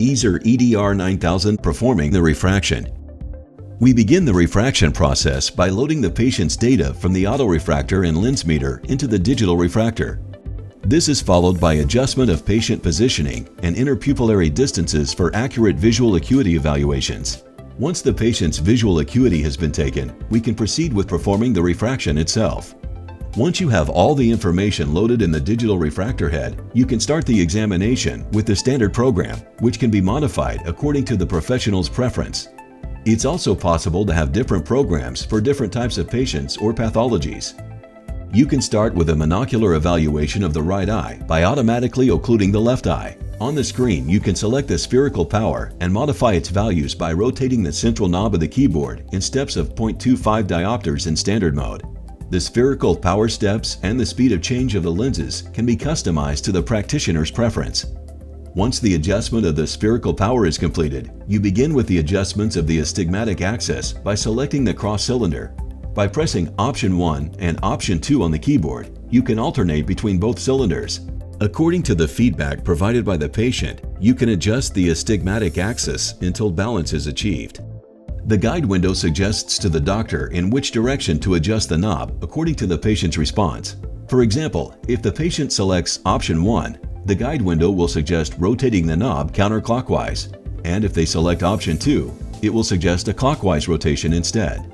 Ezer EDR-9000 performing the refraction. We begin the refraction process by loading the patient's data from the autorefractor and lens meter into the digital refractor. This is followed by adjustment of patient positioning and interpupillary distances for accurate visual acuity evaluations. Once the patient's visual acuity has been taken, we can proceed with performing the refraction itself. Once you have all the information loaded in the digital refractor head, you can start the examination with the standard program, which can be modified according to the professional's preference. It's also possible to have different programs for different types of patients or pathologies. You can start with a monocular evaluation of the right eye by automatically occluding the left eye. On the screen, you can select the spherical power and modify its values by rotating the central knob of the keyboard in steps of 0.25 diopters in standard mode. The spherical power steps and the speed of change of the lenses can be customized to the practitioner's preference. Once the adjustment of the spherical power is completed, you begin with the adjustments of the astigmatic axis by selecting the cross cylinder. By pressing Option 1 and Option 2 on the keyboard, you can alternate between both cylinders. According to the feedback provided by the patient, you can adjust the astigmatic axis until balance is achieved. The guide window suggests to the doctor in which direction to adjust the knob according to the patient's response. For example, if the patient selects Option 1, the guide window will suggest rotating the knob counterclockwise, and if they select Option 2, it will suggest a clockwise rotation instead.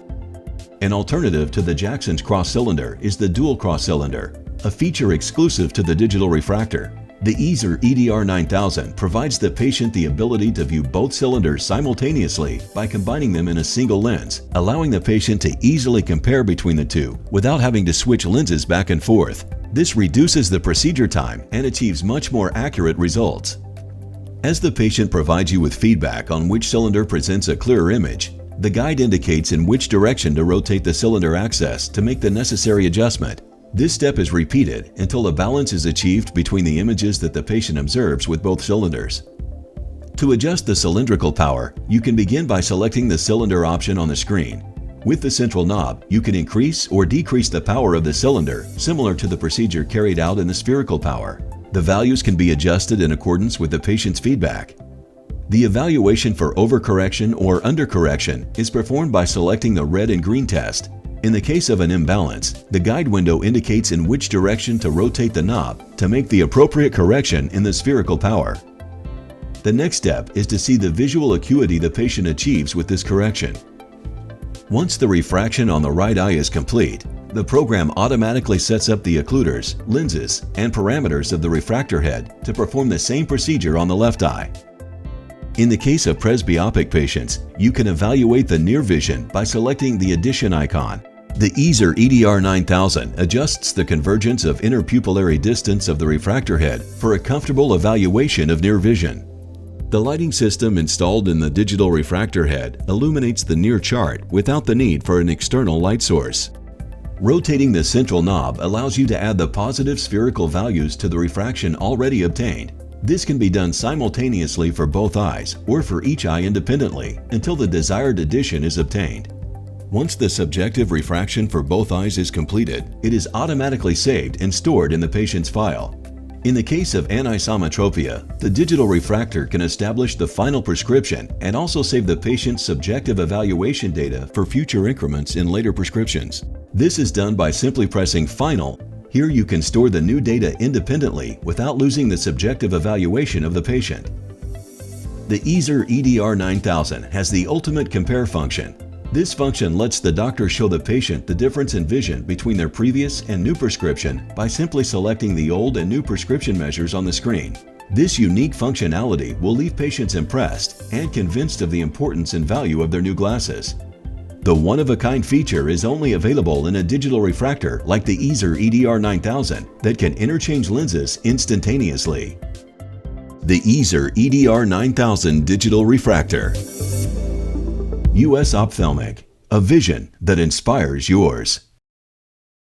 An alternative to the Jackson's cross cylinder is the dual cross cylinder, a feature exclusive to the digital refractor. The Ezer EDR-9000 provides the patient the ability to view both cylinders simultaneously by combining them in a single lens, allowing the patient to easily compare between the two without having to switch lenses back and forth. This reduces the procedure time and achieves much more accurate results. As the patient provides you with feedback on which cylinder presents a clearer image, the guide indicates in which direction to rotate the cylinder axis to make the necessary adjustment. This step is repeated until a balance is achieved between the images that the patient observes with both cylinders. To adjust the cylindrical power, you can begin by selecting the cylinder option on the screen. With the central knob, you can increase or decrease the power of the cylinder, similar to the procedure carried out in the spherical power. The values can be adjusted in accordance with the patient's feedback. The evaluation for overcorrection or undercorrection is performed by selecting the red and green test. In the case of an imbalance, the guide window indicates in which direction to rotate the knob to make the appropriate correction in the spherical power. The next step is to see the visual acuity the patient achieves with this correction. Once the refraction on the right eye is complete, the program automatically sets up the occluders, lenses, and parameters of the refractor head to perform the same procedure on the left eye. In the case of presbyopic patients, you can evaluate the near vision by selecting the addition icon. The Ezer EDR-9000 adjusts the convergence of interpupillary distance of the refractor head for a comfortable evaluation of near vision. The lighting system installed in the digital refractor head illuminates the near chart without the need for an external light source. Rotating the central knob allows you to add the positive spherical values to the refraction already obtained. This can be done simultaneously for both eyes or for each eye independently until the desired addition is obtained. Once the subjective refraction for both eyes is completed, it is automatically saved and stored in the patient's file. In the case of anisometropia, the digital refractor can establish the final prescription and also save the patient's subjective evaluation data for future increments in later prescriptions. This is done by simply pressing Final. Here you can store the new data independently without losing the subjective evaluation of the patient. The Ezer EDR-9000 has the ultimate compare function. This function lets the doctor show the patient the difference in vision between their previous and new prescription by simply selecting the old and new prescription measures on the screen. This unique functionality will leave patients impressed and convinced of the importance and value of their new glasses. The one-of-a-kind feature is only available in a digital refractor like the Ezer EDR-9000 that can interchange lenses instantaneously. The Ezer EDR-9000 Digital Refractor. US Ophthalmic, a vision that inspires yours.